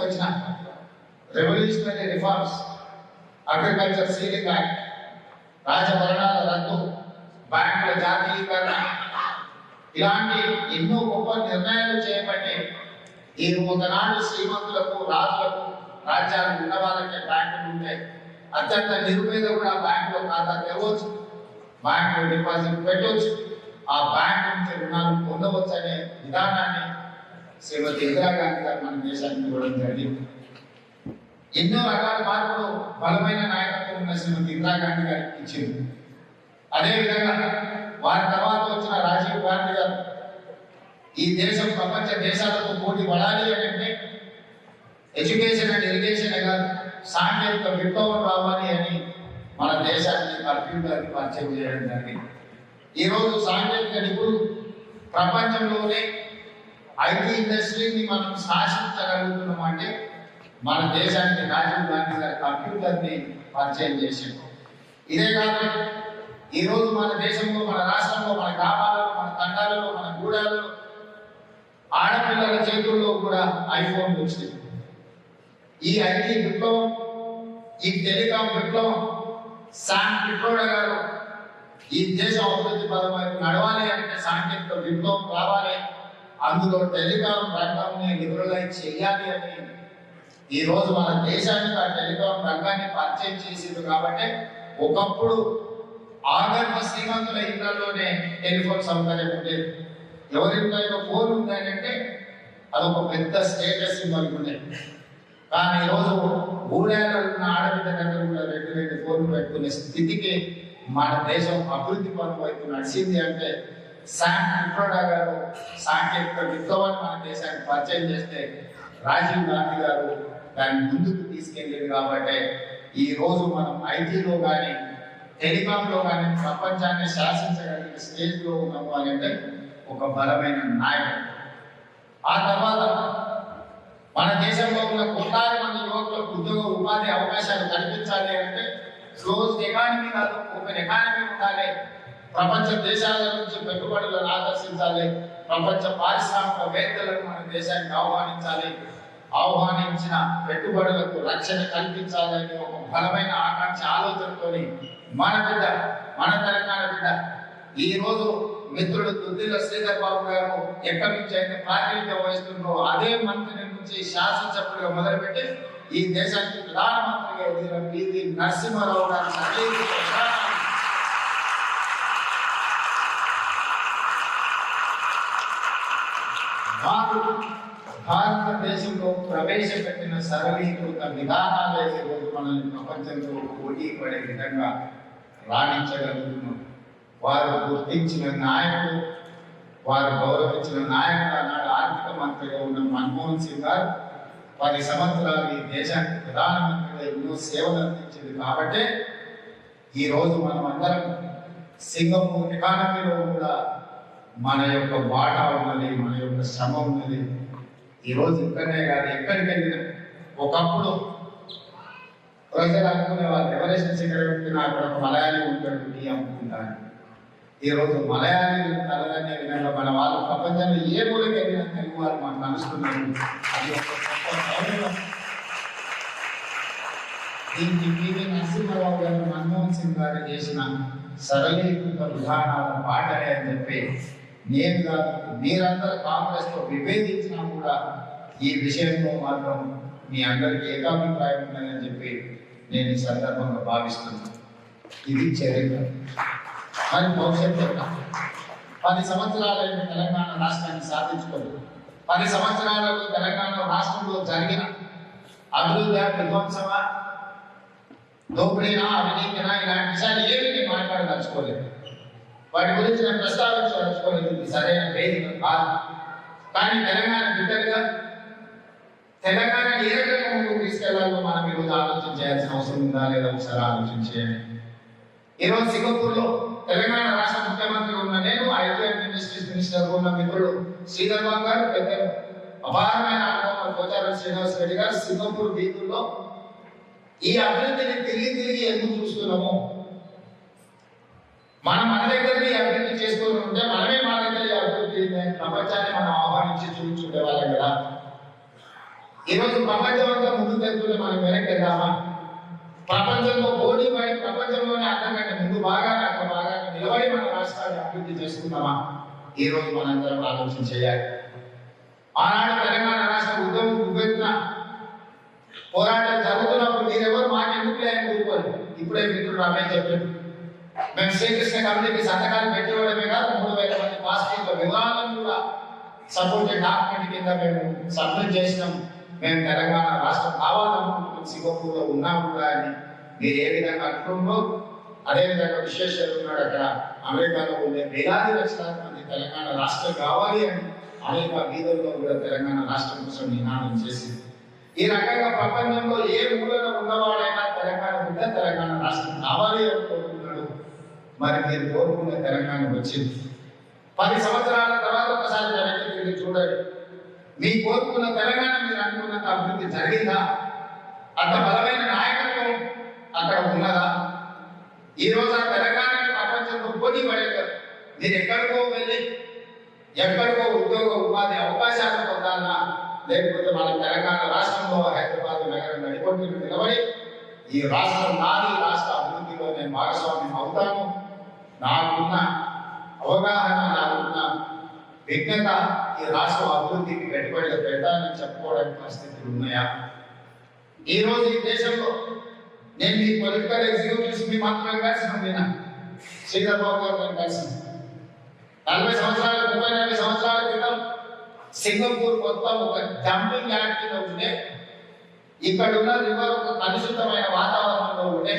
తీసుకొచ్చిన revolutionary reforms, agriculture ceiling act, రాజభరణాల రద్దు, బ్యాంకుల జాతీయీకరణ, ఇలాంటి ఎన్నో గొప్ప నిర్ణయాలు చేపట్టి ఈ ఒకనాడు శ్రీమంతులకు, రాజులకు, రాజ్యాలు ఉన్న వాళ్ళకే బ్యాంకులు ఉంటాయి. అత్యంత నిరుపేద కూడా బ్యాంకులో ఖాతా తెరవచ్చు, బ్యాంకులో డిపాజిట్ పెట్టవచ్చు, ఆ బ్యాంకు నుంచి రుణాలు పొందవచ్చు అనే విధానాన్ని శ్రీమతి ఇందిరాగాంధీ గారు మన దేశానికి ఇవ్వడం జరిగింది. ఎన్నో రకాల మార్పులు, బలమైన నాయకత్వం ఉన్న శ్రీమతి ఇందిరాగాంధీ గారికి ఇచ్చింది. అదేవిధంగా వారి తర్వాత వచ్చిన రాజీవ్ గాంధీ గారు ఈ దేశం ప్రపంచ దేశాలతో పోటీ పడాలి అంటే ఎడ్యుకేషన్ అండ్ ఇరిగేషన్ కాదు, సాంకేతిక విప్లవం రావాలి అని మన దేశాన్ని కంప్యూటర్ని పరిచయం చేయడం జరిగింది. ఈరోజు సాంకేతిక నిపుణులు ప్రపంచంలోనే ఐటీ ఇండస్ట్రీని మనం శాసించగలుగుతున్నాం అంటే మన దేశానికి రాజీవ్ గాంధీ గారి కంప్యూటర్ని పరిచయం చేసాడు. ఇదే కాదు, ఈరోజు మన దేశంలో, మన రాష్ట్రంలో, మన గ్రామాలలో, మన తండాలలో, మన గూడాలలో ఆడపిల్లల చేతుల్లో కూడా ఐఫోన్ వచ్చింది. ఈ ఐటీ విప్లవం, ఈ టెలికాం విప్లవం, శామ్ పిట్రోడా గారు ఈ దేశం అభివృద్ధి పదం వైపు నడవాలి అంటే సాంకేతిక విప్లవం రావాలి, అందులో టెలికాం రంగాన్ని లిబరలైజ్ చేయాలి అని ఈ రోజు మన దేశానికి ఆ టెలికాం రంగాన్ని పరిచయం చేసింది. కాబట్టి ఒకప్పుడు ఆగర్భ శ్రీమంతుల ఇళ్లలోనే టెలిఫోన్ సౌకర్యం ఉండేది. ఎవరింట్లో ఫోన్ ఉందంటే అదొక పెద్ద స్టేటస్ సింబల్ ఉండేది. కానీ ఈరోజు ఊళ్ళలో ఉన్న ఆడబిడ్డ దగ్గర కూడా 2 ఫోన్లు పెట్టుకునే స్థితికి మన దేశం అభివృద్ధి పనుల వైపు నడిచింది అంటే శామ్ పిట్రోడా గారు సాంకేతిక విప్లవాన్ని మన దేశానికి పరిచయం చేస్తే రాజీవ్ గాంధీ గారు దాన్ని ముందుకు తీసుకెళ్ళేది. కాబట్టి ఈ రోజు మనం ఐటీలో కానీ టెలికాంలో కానీ ప్రపంచాన్ని శాసించగలిగిన స్టేజ్లో ఉన్నాము అని అంటే ఒక బలమైన నాయకుడు. ఆ తర్వాత మన దేశంలో ఉన్న కోట్లాది మంది యువకులకు ఉద్యోగ ఉపాధి అవకాశాలు కల్పించాలి అంటే క్లోజ్డ్ ఎకానమీ కాదు, ఓపెన్ ఎకానమీ ఉండాలి. ప్రపంచ దేశాల నుంచి పెట్టుబడులను ఆకర్షించాలి, ప్రపంచ పారిశ్రామికవేత్తలను మన దేశానికి ఆహ్వానించాలి, ఆహ్వానించిన పెట్టుబడులకు రక్షణ కల్పించాలని ఒక బలమైన ఆకాంక్ష ఆలోచనతోని మన బిడ్డ, మన తెలంగాణ బిడ్డ, ఈ రోజు మిత్రుడు దుద్దిల్ల శ్రీధర్ బాబు గారు ఎక్కడి నుంచి అయితే ప్రాతినిధ్యం వహిస్తున్నారో అదే మంత్రి నుంచి శాసనసభ్యుడిగా మొదలుపెట్టి ఈ దేశానికి ప్రధానమంత్రిగా ఎదిగిన పివి నరసింహారావు గారి భారతదేశంలో ప్రవేశపెట్టిన సరళీకృత విధానాలే ఈరోజు మనల్ని ప్రపంచంలో పోటీ పడే విధంగా రాణించగలుగుతున్నాం. వారు గుర్తించిన నాయకుడు, వారు గౌరవించిన నాయకుడు ఆనాడు ఆర్థిక మంత్రిగా ఉన్న మన్మోహన్ సింగ్ గారు 10 సంవత్సరాలు ఈ దేశానికి ప్రధానమంత్రిగా ఎన్నో సేవలు అందించింది. కాబట్టి ఈరోజు మనం అందరం సింగపూర్ ఎకానమీలో కూడా మన యొక్క వాటా ఉన్నది, మన యొక్క శ్రమ ఉన్నది. ఈరోజు ఇక్కడనే కాదు, ఎక్కడికి వెళ్ళినా ఒకప్పుడు ప్రజలు అనుకునే వాళ్ళు ఎవరెస్ట్ శిఖరం పెట్టినా అక్కడ ఒక మలయాళీ ఉంటాడు, టీ అమ్ముకుంటాను. ఈరోజు మలయాళీ కలదనే విధంగా మన వాళ్ళు ప్రపంచంలో ఏ మూలకి వెళ్ళినా తెలుగు వారు మాకు కలుస్తున్నారు. అది ఒక గొప్ప గౌరవం. దీనికి పివి నరసింహారావు గారు, మన్మోహన్ సింగ్ గారు చేసిన సరళీకృత విధానాల పాటనే అని చెప్పి నేను కాదు, మీరందరూ కాంగ్రెస్తో విభేదించినా కూడా ఈ విషయంలో మాత్రం మీ అందరికీ ఏకాభిప్రాయం ఉందని చెప్పి నేను ఈ సందర్భంగా భావిస్తున్నాను. ఇది చరిత్ర. మరి భవిష్యత్తు 10 సంవత్సరాలైన తెలంగాణ రాష్ట్రాన్ని సాధించుకోదు. 10 సంవత్సరాలలో తెలంగాణ రాష్ట్రంలో జరిగిన అభివృద్ధి, విధ్వంసమా, దోపిడీనా, అవినీతినా, ఇలాంటి విషయాలు ఏమి నేను మాట్లాడదలుచుకోలేదు. వాటి గురించి నేను ప్రస్తావించదలుచుకోలేదు. ఇది సరైన వేదిక కాదు. కానీ తెలంగాణ బిడ్డలుగా తెలంగాణ ఏ రకంగా ముందుకు తీసుకెళ్లాలో మనం ఈరోజు ఆలోచన చేయాల్సిన అవసరం ఉందా లేదా ఒకసారి ఆలోచించేయండి. ఈరోజు సింగపూర్లో తెలంగాణ రాష్ట్ర ముఖ్యమంత్రి ఉన్న నేను, ఐటీ అండ్ ఇండస్ట్రీస్ మినిస్టర్ ఉన్న మిత్రుడు శ్రీధర్ బాబు గారు, పెద్ద అపారమైన అనుభవం పోచారం శ్రీనివాస్ రెడ్డి గారు సింగపూర్ వీధుల్లో ఈ అభివృద్ధిని తిరిగి ఎందుకు చూస్తున్నాము? మనం మన దగ్గర అభివృద్ధి చేసుకుని ఉంటే మనమే మన దగ్గర అభివృద్ధి ప్రపంచాన్ని మనం ఆహ్వానించి చూపించుకునే వాళ్ళం కదా. ఈరోజు ప్రపంచం అంతా ముందుకు వెళ్తుంటే మనం వెనక్కి వెళ్దామా? ప్రపంచంలో పోటీ పడి ప్రపంచంలోనే అంతకంటే ముందు బాగా అక్కడ బాగా నిలబడి మన రాష్ట్రాన్ని అభివృద్ధి చేసుకుందామా? ఈ రోజు మనందరం ఆలోచన చేయాలి. ఆనాడు తెలంగాణ రాష్ట్ర ఉద్యమం ఉవ్వెత్తున పోరాటం జరుగుతున్నప్పుడు మీరెవరు మాట ఎందుకు లేని కూరుకోరు. ఇప్పుడే మిత్రుడు రమేష్ చెప్పారు, మేము శ్రీకృష్ణ కమిటీకి సంతకాలు పెట్టివ్వడమే కాదు 3,000 మంది పాస్పోర్ట్ల వివరాలను కూడా సపోర్టెడ్ డాక్యుమెంట్ కింద మేము సబ్మిట్ చేసినాం. మేము తెలంగాణ రాష్ట్రం కావాలనుకుంటున్నాం, సింగపూర్లో ఉన్నాం కూడా అని మీరు ఏ విధంగా అంటుండ్రో అదేవిధంగా విశ్వేశ్వరు ఉన్నాడు అక్కడ అమెరికాలో ఉండే వేలాది లక్షలాది మంది తెలంగాణ రాష్ట్రం కావాలి అని అమెరికా వీధుల్లో కూడా తెలంగాణ రాష్ట్రం కోసం నినాదం చేసింది. ఈ రకంగా ప్రపంచంలో ఏ మూలన ఉన్నవాడైనా తెలంగాణ బిడ్డ తెలంగాణ రాష్ట్రం కావాలి అని కోరుకున్నాడు. మరి మీరు కోరుకున్న తెలంగాణ వచ్చింది. 10 సంవత్సరాల తర్వాత ఒకసారి వెనక్కి తిరిగి చూడండి. మీ కోరుకున్న తెలంగాణ మీరు అనుకున్నంత అభివృద్ధి జరిగిందా? అంత బలమైన నాయకత్వం అక్కడ ఉన్నదా? ఈ రోజు ఆ తెలంగాణని ప్రపంచంలో పోటీ పడేవారు. మీరు ఎక్కడికో వెళ్ళి ఎక్కడికో ఉద్యోగ ఉపాధి అవకాశాలు పొందాలా, లేకపోతే మన తెలంగాణ రాష్ట్రంలో హైదరాబాద్ నగరం నడిపొట్టుకు నిలబడి ఈ రాష్ట్రం నాది, రాష్ట్ర అభివృద్ధిలో నేను భాగస్వామ్యం అవుతాను, నాకున్న అవగాహన, నాకున్న విజ్ఞత ఈ రాష్ట్ర అభివృద్ధికి పెట్టుబడులు పెడతానని చెప్పుకోవడానికి పరిస్థితులు ఉన్నాయా? ఈ రోజు ఈ దేశంలో నేను మీ పొలిటికల్ ఎగ్జిక్యూటివ్స్ మీ మాత్రమే కలిసిన నేను శ్రీధర్ బాబు గారు నేను కలిసిన 40 సంవత్సరాలు 30-40 సంవత్సరాల క్రితం సింగపూర్ మొత్తం ఒక డంపింగ్ యార్డ్ కింద ఉండే, ఇక్కడ ఉన్న రివర్ ఒక కలుషితమైన వాతావరణంలో ఉండే.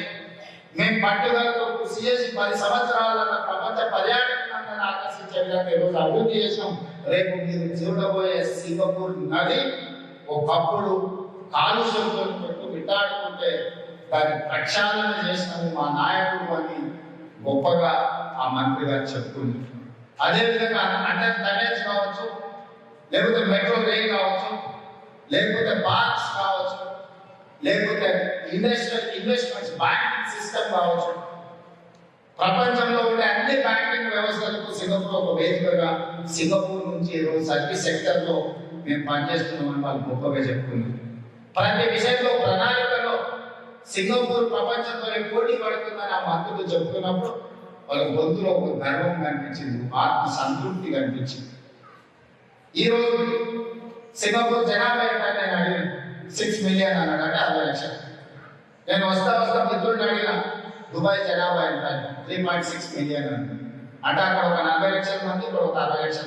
మేము పట్టుదలతో కృషి చేసి 10 సంవత్సరాల ప్రపంచ పర్యాటకాన్ని ఆకర్షించే విధంగా ఈరోజు అభివృద్ధి చేసాం. రేపు మీరు చూడబోయే సింగపూర్ నది ఒకప్పుడు కాలుష్యంతో పెట్టు విట్టాడుకుంటే దాన్ని ప్రక్షాళన చేసినది మా నాయకుడు అని గొప్పగా ఆ మంత్రి గారు చెప్పుకుంది. అదేవిధంగా అండర్ టనెల్స్ కావచ్చు, లేకపోతే మెట్రో రైల్ కావచ్చు, లేకపోతే పార్క్స్ కావచ్చు, లేకపోతే ఇండస్ట్రియల్ ఇన్వెస్ట్మెంట్స్ బ్యాంకింగ్ సిస్టమ్ కావచ్చు, ప్రపంచంలో ఉండే అన్ని బ్యాంకింగ్ వ్యవస్థలకు సింగపూర్ ఒక వేదికగా సింగపూర్ నుంచి ఈరోజు సర్వీస్ సెక్టర్లో మేము పనిచేస్తున్నామని వాళ్ళు గొప్పగా చెప్పుకున్నారు. ప్రతి విషయంలో ప్రణాళికలో సింగపూర్ ప్రపంచంతోనే పోటీ పడుతుందని ఆ మంత్రులు చెప్తున్నప్పుడు వాళ్ళ గొంతులో ఒక గర్వం కనిపించింది, ఆత్మ సంతృప్తి కనిపించింది. ఈ రోజు సింగపూర్ జనాభా ఏంటంటే నేను అడిగాను, 6 మిలియన్ అన్నాడు, అంటే 60 లక్షలు. నేను వస్తా మిత్రుడిని అడిగిన దుబాయ్ జనాభా ఎంత, 3.6 మిలియన్ అంటే అక్కడ ఒక 40 లక్షల మంది, ఇక్కడ ఒక 60 లక్షల